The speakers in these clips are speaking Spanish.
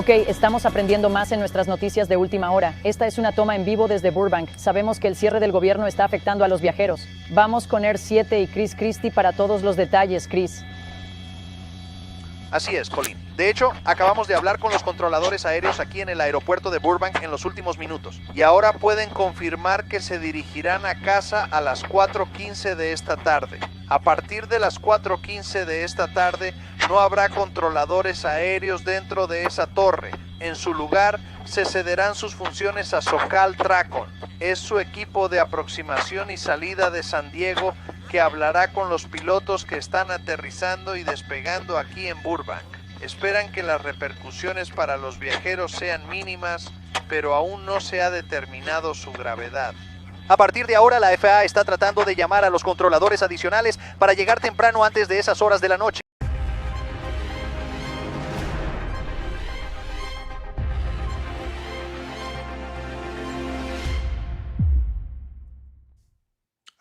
Ok, estamos aprendiendo más en nuestras noticias de última hora. Esta es una toma en vivo desde Burbank. Sabemos que el cierre del gobierno está afectando a los viajeros. Vamos con Air 7 y Chris Christie para todos los detalles, Chris. Así es, Colin. De hecho, acabamos de hablar con los controladores aéreos aquí en el aeropuerto de Burbank en los últimos minutos. Y ahora pueden confirmar que se dirigirán a casa a las 4:15 de esta tarde. A partir de las 4:15 de esta tarde, no habrá controladores aéreos dentro de esa torre. En su lugar, se cederán sus funciones a Socal Tracon. Es su equipo de aproximación y salida de San Diego que hablará con los pilotos que están aterrizando y despegando aquí en Burbank. Esperan que las repercusiones para los viajeros sean mínimas, pero aún no se ha determinado su gravedad. A partir de ahora, la FAA está tratando de llamar a los controladores adicionales para llegar temprano antes de esas horas de la noche.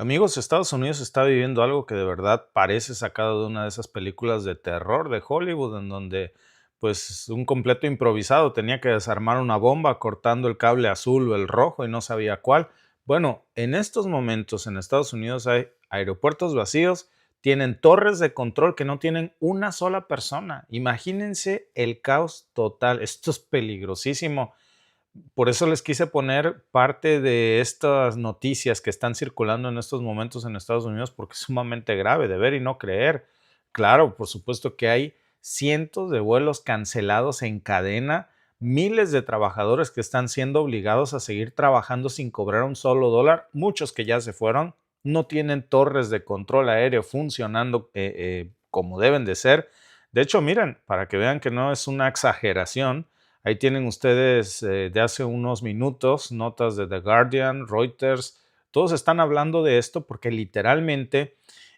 Amigos, Estados Unidos está viviendo algo que de verdad parece sacado de una de esas películas de terror de Hollywood, en donde pues un completo improvisado tenía que desarmar una bomba cortando el cable azul o el rojo y no sabía cuál. Bueno, en estos momentos en Estados Unidos hay aeropuertos vacíos, tienen torres de control que no tienen una sola persona. Imagínense el caos total. Esto es peligrosísimo. Por eso les quise poner parte de estas noticias que están circulando en estos momentos en Estados Unidos, porque es sumamente grave de ver y no creer. Claro, por supuesto que hay cientos de vuelos cancelados en cadena, miles de trabajadores que están siendo obligados a seguir trabajando sin cobrar un solo dólar, muchos que ya se fueron, no tienen torres de control aéreo funcionando como deben de ser. De hecho, miren, para que vean que no es una exageración, ahí tienen ustedes de hace unos minutos notas de The Guardian, Reuters, todos están hablando de esto porque literalmente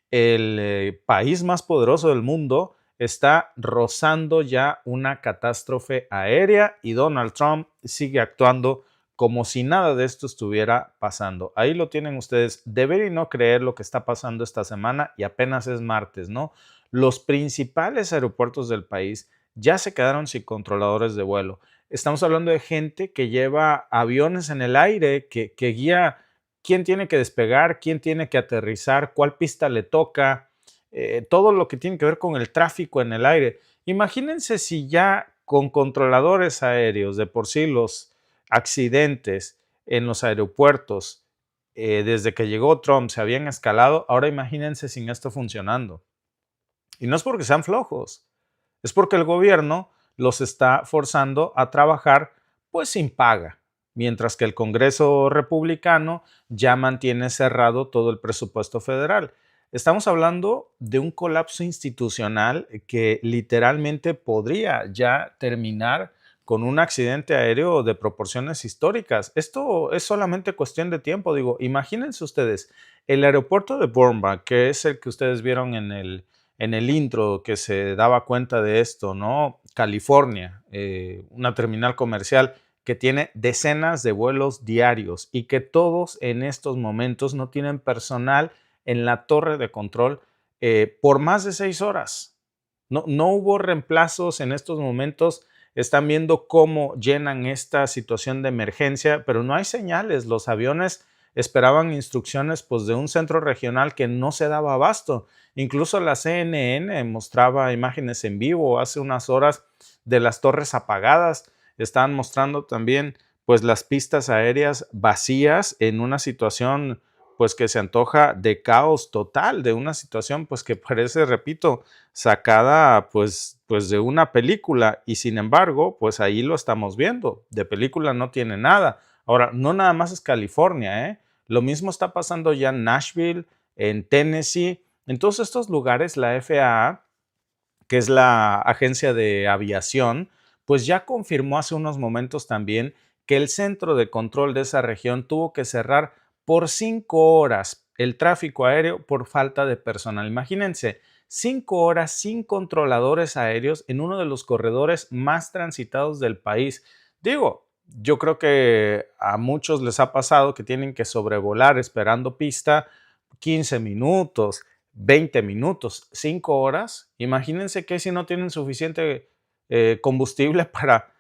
el país más poderoso del mundo está rozando ya una catástrofe aérea y Donald Trump sigue actuando como si nada de esto estuviera pasando. Ahí lo tienen ustedes, de ver y no creer lo que está pasando esta semana y apenas es martes, ¿no? Los principales aeropuertos del país ya se quedaron sin controladores de vuelo. Estamos hablando de gente que lleva aviones en el aire, que guía quién tiene que despegar, quién tiene que aterrizar, cuál pista le toca, todo lo que tiene que ver con el tráfico en el aire. Imagínense si ya con controladores aéreos, de por sí los accidentes en los aeropuertos, desde que llegó Trump se habían escalado, ahora imagínense sin esto funcionando. Y no es porque sean flojos, es porque el gobierno los está forzando a trabajar pues sin paga, mientras que el Congreso republicano ya mantiene cerrado todo el presupuesto federal. Estamos hablando de un colapso institucional que literalmente podría ya terminar con un accidente aéreo de proporciones históricas. Esto es solamente cuestión de tiempo. Digo, imagínense ustedes, el aeropuerto de Burbank, que es el que ustedes vieron en el intro que se daba cuenta de esto, ¿no? California, una terminal comercial que tiene decenas de vuelos diarios y que todos en estos momentos no tienen personal en la torre de control por más de 6 horas. No hubo reemplazos en estos momentos. Están viendo cómo llenan esta situación de emergencia, pero no hay señales. Los aviones esperaban instrucciones pues, de un centro regional que no se daba abasto. Incluso la CNN mostraba imágenes en vivo hace unas horas de las torres apagadas. Estaban mostrando también pues, las pistas aéreas vacías en una situación pues, que se antoja de caos total, de una situación pues, que parece, repito, sacada pues de una película y sin embargo, pues ahí lo estamos viendo. De película no tiene nada. Ahora, no nada más es California, ¿eh? Lo mismo está pasando ya en Nashville, en Tennessee. En todos estos lugares, la FAA, que es la agencia de aviación, pues ya confirmó hace unos momentos también que el centro de control de esa región tuvo que cerrar por 5 horas el tráfico aéreo por falta de personal. Imagínense, 5 horas sin controladores aéreos en uno de los corredores más transitados del país. Digo, yo creo que a muchos les ha pasado que tienen que sobrevolar esperando pista 15 minutos, 20 minutos, 5 horas. Imagínense que si no tienen suficiente combustible para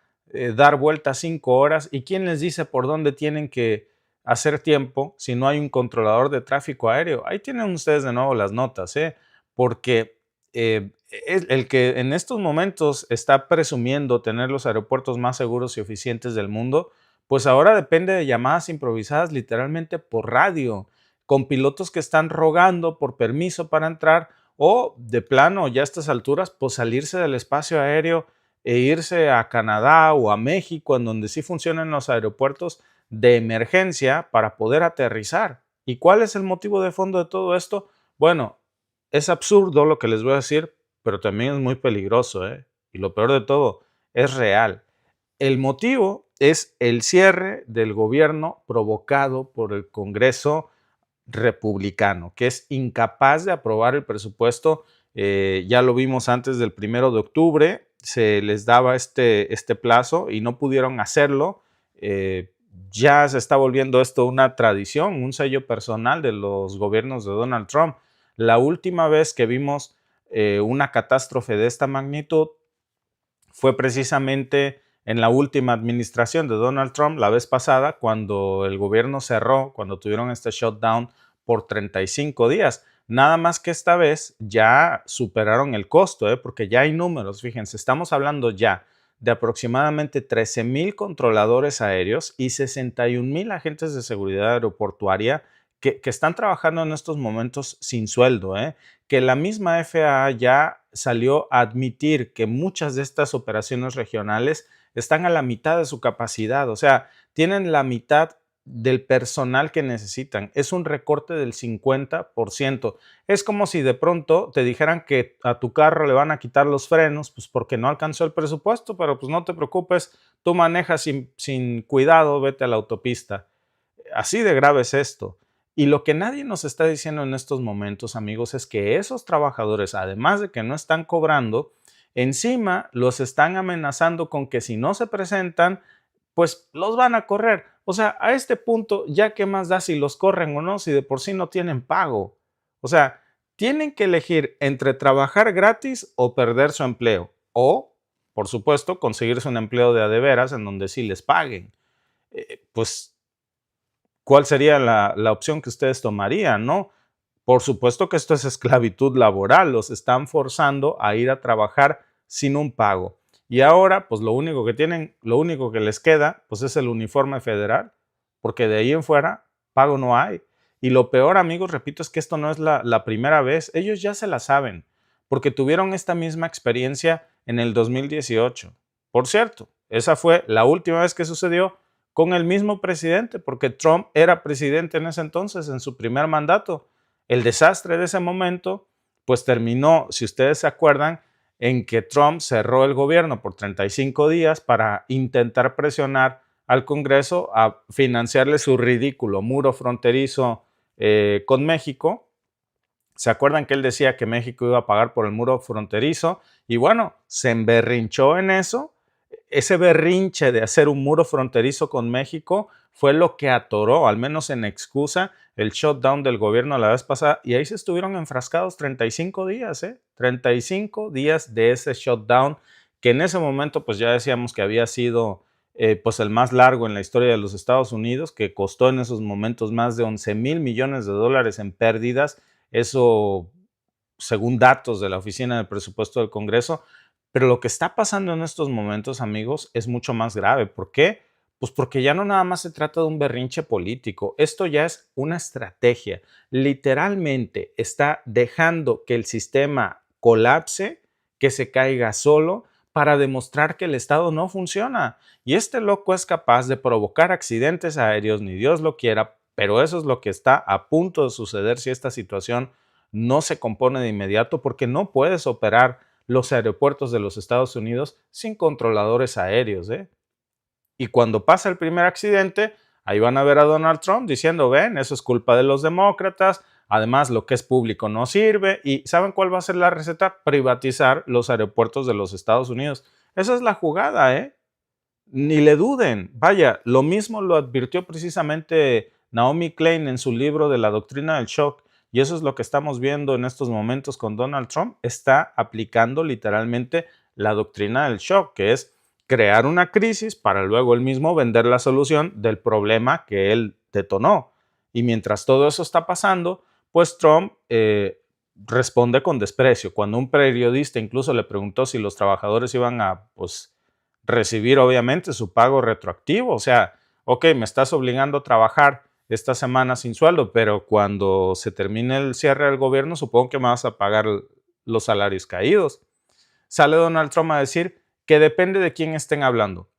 dar vueltas 5 horas. ¿Y quién les dice por dónde tienen que hacer tiempo si no hay un controlador de tráfico aéreo? Ahí tienen ustedes de nuevo las notas, porque el que en estos momentos está presumiendo tener los aeropuertos más seguros y eficientes del mundo, pues ahora depende de llamadas improvisadas literalmente por radio, con pilotos que están rogando por permiso para entrar o de plano ya a estas alturas pues salirse del espacio aéreo e irse a Canadá o a México, en donde sí funcionan los aeropuertos de emergencia para poder aterrizar. ¿Y cuál es el motivo de fondo de todo esto? Bueno, es absurdo lo que les voy a decir, pero también es muy peligroso, y lo peor de todo, es real. El motivo es el cierre del gobierno provocado por el Congreso republicano, que es incapaz de aprobar el presupuesto. Ya lo vimos antes del 1 de octubre, se les daba este plazo y no pudieron hacerlo. Ya se está volviendo esto una tradición, un sello personal de los gobiernos de Donald Trump. La última vez que vimos una catástrofe de esta magnitud fue precisamente en la última administración de Donald Trump, la vez pasada, cuando el gobierno cerró, cuando tuvieron este shutdown por 35 días. Nada más que esta vez ya superaron el costo, porque ya hay números. Fíjense, estamos hablando ya de aproximadamente 13,000 controladores aéreos y 61,000 agentes de seguridad aeroportuaria que están trabajando en estos momentos sin sueldo, que la misma FAA ya salió a admitir que muchas de estas operaciones regionales están a la mitad de su capacidad, o sea, tienen la mitad del personal que necesitan. Es un recorte del 50%. Es como si de pronto te dijeran que a tu carro le van a quitar los frenos, pues porque no alcanzó el presupuesto, pero pues no te preocupes, tú manejas sin cuidado, vete a la autopista. Así de grave es esto. Y lo que nadie nos está diciendo en estos momentos, amigos, es que esos trabajadores, además de que no están cobrando, encima los están amenazando con que si no se presentan, pues los van a correr. O sea, a este punto, ¿ya qué más da si los corren o no, si de por sí no tienen pago? O sea, tienen que elegir entre trabajar gratis o perder su empleo. O, por supuesto, conseguirse un empleo de a de veras en donde sí les paguen. Pues ¿cuál sería la opción que ustedes tomarían, no? Por supuesto que esto es esclavitud laboral, los están forzando a ir a trabajar sin un pago. Y ahora, pues lo único que tienen, lo único que les queda, pues es el uniforme federal, porque de ahí en fuera, pago no hay. Y lo peor, amigos, repito, es que esto no es la primera vez, ellos ya se la saben, porque tuvieron esta misma experiencia en el 2018. Por cierto, esa fue la última vez que sucedió con el mismo presidente, porque Trump era presidente en ese entonces, en su primer mandato. El desastre de ese momento, pues terminó, si ustedes se acuerdan, en que Trump cerró el gobierno por 35 días para intentar presionar al Congreso a financiarle su ridículo muro fronterizo con México. ¿Se acuerdan que él decía que México iba a pagar por el muro fronterizo? Y bueno, se emberrinchó en eso. Ese berrinche de hacer un muro fronterizo con México fue lo que atoró, al menos en excusa, el shutdown del gobierno la vez pasada. Y ahí se estuvieron enfrascados 35 días, 35 días de ese shutdown, que en ese momento pues ya decíamos que había sido pues el más largo en la historia de los Estados Unidos, que costó en esos momentos más de 11,000 millones de dólares en pérdidas. Eso según datos de la Oficina del Presupuesto del Congreso. Pero lo que está pasando en estos momentos, amigos, es mucho más grave. ¿Por qué? Pues porque ya no nada más se trata de un berrinche político. Esto ya es una estrategia. Literalmente está dejando que el sistema colapse, que se caiga solo, para demostrar que el Estado no funciona. Y este loco es capaz de provocar accidentes aéreos, ni Dios lo quiera, pero eso es lo que está a punto de suceder si esta situación no se compone de inmediato, porque no puedes operar los aeropuertos de los Estados Unidos sin controladores aéreos. Y cuando pasa el primer accidente, ahí van a ver a Donald Trump diciendo, ven, eso es culpa de los demócratas, además lo que es público no sirve. ¿Y saben cuál va a ser la receta? Privatizar los aeropuertos de los Estados Unidos. Esa es la jugada, Ni le duden. Vaya, lo mismo lo advirtió precisamente Naomi Klein en su libro de la doctrina del shock. Y eso es lo que estamos viendo en estos momentos con Donald Trump. Está aplicando literalmente la doctrina del shock, que es crear una crisis para luego él mismo vender la solución del problema que él detonó. Y mientras todo eso está pasando, pues Trump responde con desprecio. Cuando un periodista incluso le preguntó si los trabajadores iban a pues, recibir obviamente su pago retroactivo, o sea, ok, me estás obligando a trabajar esta semana sin sueldo, pero cuando se termine el cierre del gobierno, supongo que me vas a pagar los salarios caídos. Sale Donald Trump a decir que depende de quién estén hablando.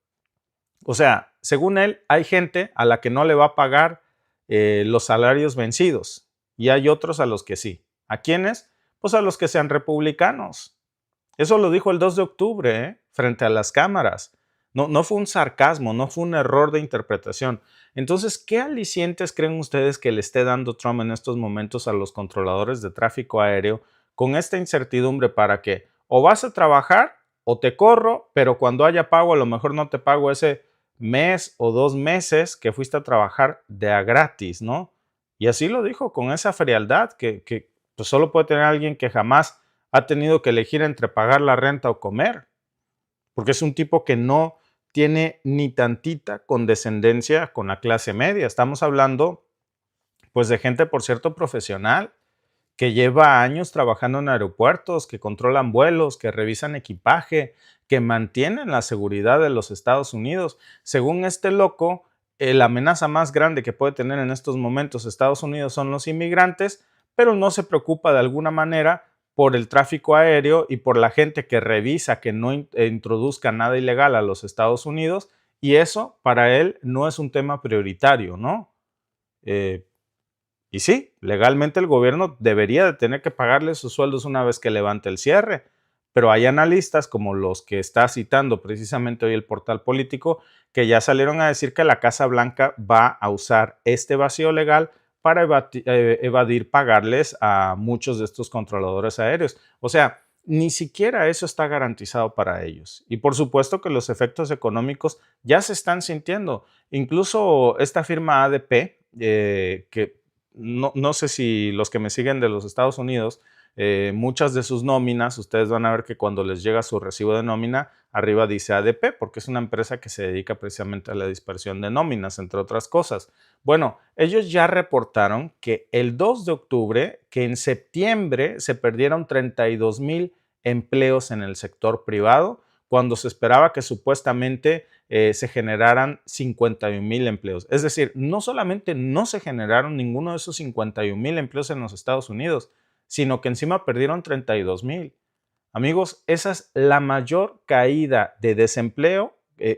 O sea, según él, hay gente a la que no le va a pagar los salarios vencidos y hay otros a los que sí. ¿A quiénes? Pues a los que sean republicanos. Eso lo dijo el 2 de octubre, frente a las cámaras. No fue un sarcasmo, no fue un error de interpretación. Entonces, ¿qué alicientes creen ustedes que le esté dando Trump en estos momentos a los controladores de tráfico aéreo con esta incertidumbre para que o vas a trabajar o te corro, pero cuando haya pago a lo mejor no te pago ese mes o 2 meses que fuiste a trabajar de a gratis, ¿no? Y así lo dijo con esa frialdad que pues solo puede tener alguien que jamás ha tenido que elegir entre pagar la renta o comer, porque es un tipo que no tiene ni tantita condescendencia con la clase media. Estamos hablando pues de gente, por cierto, profesional, que lleva años trabajando en aeropuertos, que controlan vuelos, que revisan equipaje, que mantienen la seguridad de los Estados Unidos. Según este loco, la amenaza más grande que puede tener en estos momentos Estados Unidos son los inmigrantes, pero no se preocupa de alguna manera por el tráfico aéreo y por la gente que revisa que no introduzca nada ilegal a los Estados Unidos, y eso para él no es un tema prioritario, ¿no? Y sí, legalmente el gobierno debería de tener que pagarle sus sueldos una vez que levante el cierre, pero hay analistas como los que está citando precisamente hoy el portal político que ya salieron a decir que la Casa Blanca va a usar este vacío legal para evadir pagarles a muchos de estos controladores aéreos. O sea, ni siquiera eso está garantizado para ellos. Y por supuesto que los efectos económicos ya se están sintiendo. Incluso esta firma ADP, que no sé si los que me siguen de los Estados Unidos, muchas de sus nóminas, ustedes van a ver que cuando les llega su recibo de nómina, arriba dice ADP, porque es una empresa que se dedica precisamente a la dispersión de nóminas, entre otras cosas. Bueno, ellos ya reportaron que el 2 de octubre, que en septiembre se perdieron 32,000 empleos en el sector privado, cuando se esperaba que supuestamente se generaran 51,000 empleos. Es decir, no solamente no se generaron ninguno de esos 51,000 empleos en los Estados Unidos, sino que encima perdieron 32,000. Amigos, esa es la mayor caída de desempleo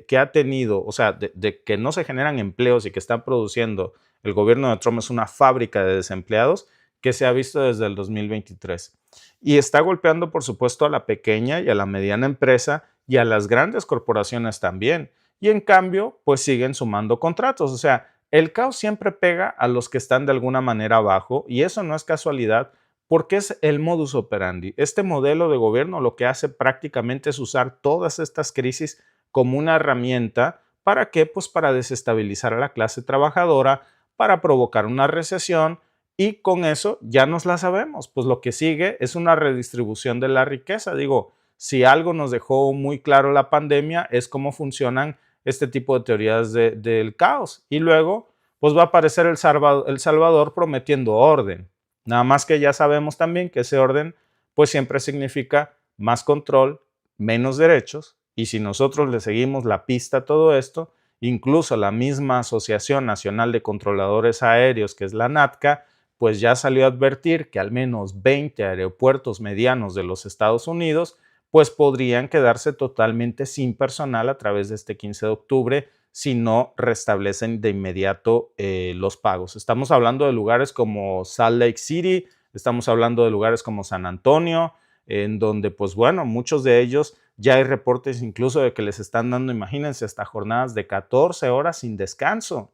que ha tenido, o sea, de que no se generan empleos y que están produciendo el gobierno de Trump es una fábrica de desempleados que se ha visto desde el 2023. Y está golpeando, por supuesto, a la pequeña y a la mediana empresa y a las grandes corporaciones también. Y en cambio, pues siguen sumando contratos. O sea, el caos siempre pega a los que están de alguna manera abajo y eso no es casualidad porque es el modus operandi. Este modelo de gobierno lo que hace prácticamente es usar todas estas crisis como una herramienta. ¿Para qué? Pues para desestabilizar a la clase trabajadora, para provocar una recesión y con eso ya nos la sabemos. Pues lo que sigue es una redistribución de la riqueza. Digo, si algo nos dejó muy claro la pandemia es cómo funcionan este tipo de teorías del caos. Y luego, pues va a aparecer el Salvador prometiendo orden. Nada más que ya sabemos también que ese orden pues siempre significa más control, menos derechos, y si nosotros le seguimos la pista a todo esto, incluso la misma Asociación Nacional de Controladores Aéreos, que es la NATCA, pues ya salió a advertir que al menos 20 aeropuertos medianos de los Estados Unidos pues podrían quedarse totalmente sin personal a través de este 15 de octubre si no restablecen de inmediato los pagos. Estamos hablando de lugares como Salt Lake City, estamos hablando de lugares como San Antonio, en donde, pues bueno, muchos de ellos ya hay reportes incluso de que les están dando, imagínense, hasta jornadas de 14 horas sin descanso.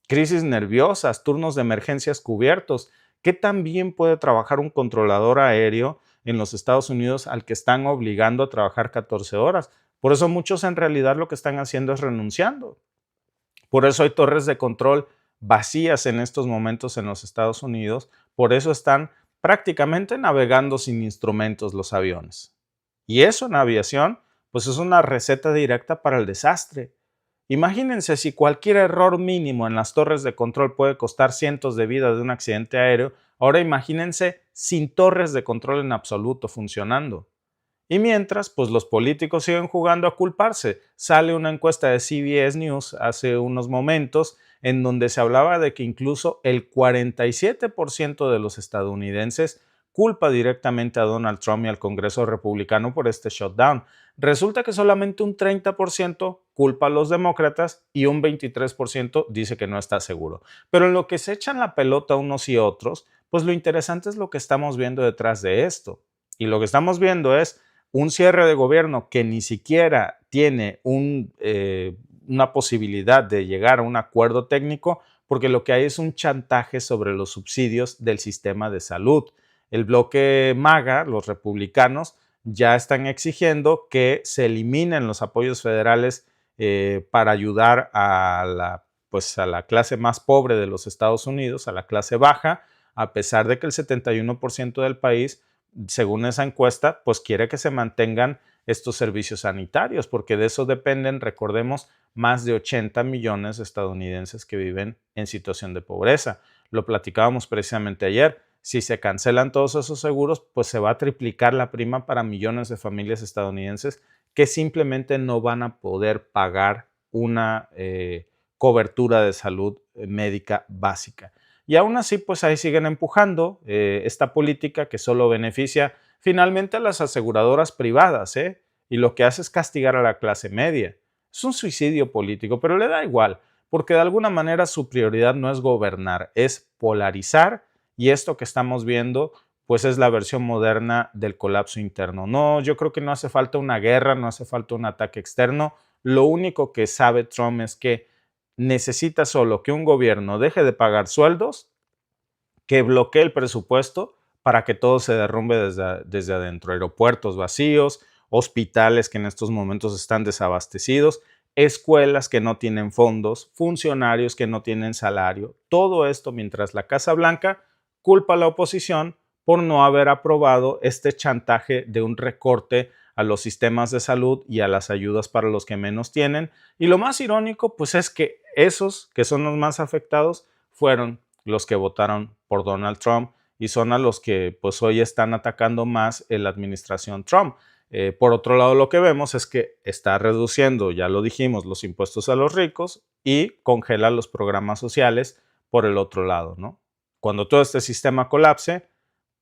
Crisis nerviosas, turnos de emergencias cubiertos. ¿Qué tan bien puede trabajar un controlador aéreo en los Estados Unidos al que están obligando a trabajar 14 horas? Por eso muchos en realidad lo que están haciendo es renunciando. Por eso hay torres de control vacías en estos momentos en los Estados Unidos. Por eso están prácticamente navegando sin instrumentos los aviones. Y eso en aviación pues es una receta directa para el desastre. Imagínense si cualquier error mínimo en las torres de control puede costar cientos de vidas de un accidente aéreo, ahora imagínense sin torres de control en absoluto funcionando. Y mientras, pues los políticos siguen jugando a culparse. Sale una encuesta de CBS News hace unos momentos en donde se hablaba de que incluso el 47% de los estadounidenses culpa directamente a Donald Trump y al Congreso republicano por este shutdown. Resulta que solamente un 30% culpa a los demócratas y un 23% dice que no está seguro. Pero en lo que se echan la pelota unos y otros, pues lo interesante es lo que estamos viendo detrás de esto. Y lo que estamos viendo es un cierre de gobierno que ni siquiera tiene una posibilidad de llegar a un acuerdo técnico, porque lo que hay es un chantaje sobre los subsidios del sistema de salud. El bloque MAGA, los republicanos, ya están exigiendo que se eliminen los apoyos federales para ayudar a la clase más pobre de los Estados Unidos, a la clase baja, a pesar de que el 71% del país, según esa encuesta, pues quiere que se mantengan estos servicios sanitarios, porque de eso dependen, recordemos, más de 80 millones de estadounidenses que viven en situación de pobreza. Lo platicábamos precisamente ayer. Si se cancelan todos esos seguros, pues se va a triplicar la prima para millones de familias estadounidenses que simplemente no van a poder pagar una cobertura de salud médica básica. Y aún así, pues ahí siguen empujando esta política que solo beneficia finalmente a las aseguradoras privadas, y lo que hace es castigar a la clase media. Es un suicidio político, pero le da igual, porque de alguna manera su prioridad no es gobernar, es polarizar, y esto que estamos viendo, pues es la versión moderna del colapso interno. No, yo creo que no hace falta una guerra, no hace falta un ataque externo. Lo único que sabe Trump es que necesita solo que un gobierno deje de pagar sueldos, que bloquee el presupuesto para que todo se derrumbe desde adentro. Aeropuertos vacíos, hospitales que en estos momentos están desabastecidos, escuelas que no tienen fondos, funcionarios que no tienen salario. Todo esto mientras la Casa Blanca culpa a la oposición por no haber aprobado este chantaje de un recorte a los sistemas de salud y a las ayudas para los que menos tienen. Y lo más irónico, pues es que esos que son los más afectados fueron los que votaron por Donald Trump y son a los que pues hoy están atacando más en la administración Trump. Por otro lado, lo que vemos es que está reduciendo, ya lo dijimos, los impuestos a los ricos y congela los programas sociales por el otro lado, ¿no? Cuando todo este sistema colapse,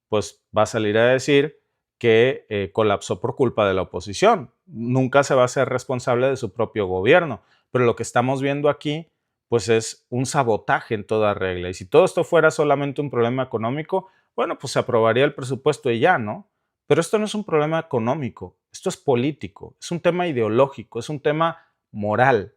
pues va a salir a decir que colapsó por culpa de la oposición. Nunca se va a ser responsable de su propio gobierno, pero lo que estamos viendo aquí pues es un sabotaje en toda regla. Y si todo esto fuera solamente un problema económico, bueno, pues se aprobaría el presupuesto y ya, ¿no? Pero esto no es un problema económico, esto es político, es un tema ideológico, es un tema moral.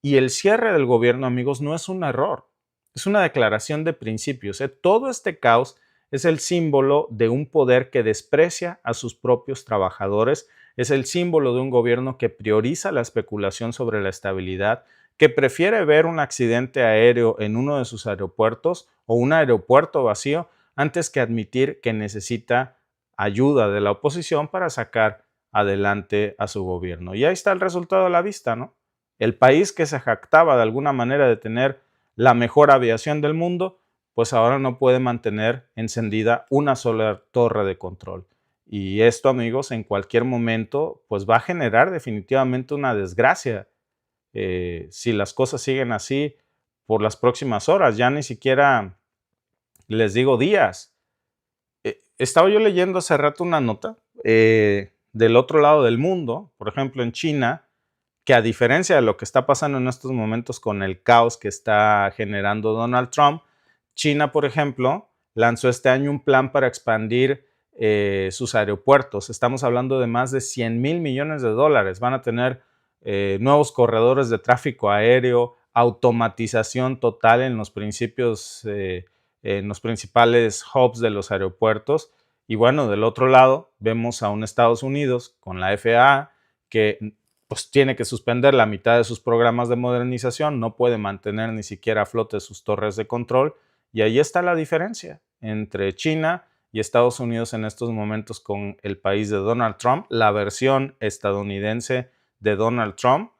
Y el cierre del gobierno, amigos, no es un error, es una declaración de principios. Todo este caos es el símbolo de un poder que desprecia a sus propios trabajadores, es el símbolo de un gobierno que prioriza la especulación sobre la estabilidad, que prefiere ver un accidente aéreo en uno de sus aeropuertos o un aeropuerto vacío antes que admitir que necesita ayuda de la oposición para sacar adelante a su gobierno. Y ahí está el resultado a la vista, ¿no? El país que se jactaba de alguna manera de tener la mejor aviación del mundo, pues ahora no puede mantener encendida una sola torre de control. Y esto, amigos, en cualquier momento, pues va a generar definitivamente una desgracia. Si las cosas siguen así por las próximas horas, ya ni siquiera les digo días. Estaba yo leyendo hace rato una nota del otro lado del mundo, por ejemplo en China, que a diferencia de lo que está pasando en estos momentos con el caos que está generando Donald Trump, China, por ejemplo, lanzó este año un plan para expandir sus aeropuertos. Estamos hablando de más de $100,000 millones. Van a tener nuevos corredores de tráfico aéreo, automatización total en los en los principales hubs de los aeropuertos. Y bueno, del otro lado vemos a un Estados Unidos con la FAA que pues tiene que suspender la mitad de sus programas de modernización, no puede mantener ni siquiera a flote sus torres de control. Y ahí está la diferencia entre China y Estados Unidos en estos momentos con el país de Donald Trump, la versión estadounidense de Donald Trump,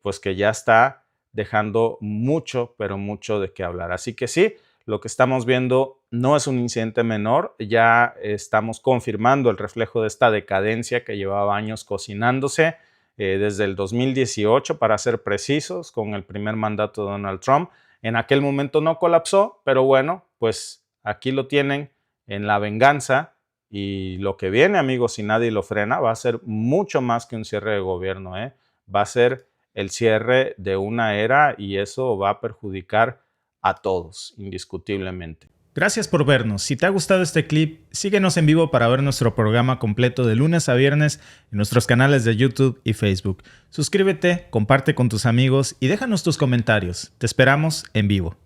pues que ya está dejando mucho, pero mucho de qué hablar. Así que sí, lo que estamos viendo no es un incidente menor, ya estamos confirmando el reflejo de esta decadencia que llevaba años cocinándose desde el 2018, para ser precisos, con el primer mandato de Donald Trump. En aquel momento no colapsó, pero bueno, pues aquí lo tienen en la venganza, y lo que viene, amigos, si nadie lo frena, va a ser mucho más que un cierre de gobierno, va a ser el cierre de una era, y eso va a perjudicar a todos, indiscutiblemente. Gracias por vernos. Si te ha gustado este clip, síguenos en vivo para ver nuestro programa completo de lunes a viernes en nuestros canales de YouTube y Facebook. Suscríbete, comparte con tus amigos y déjanos tus comentarios. Te esperamos en vivo.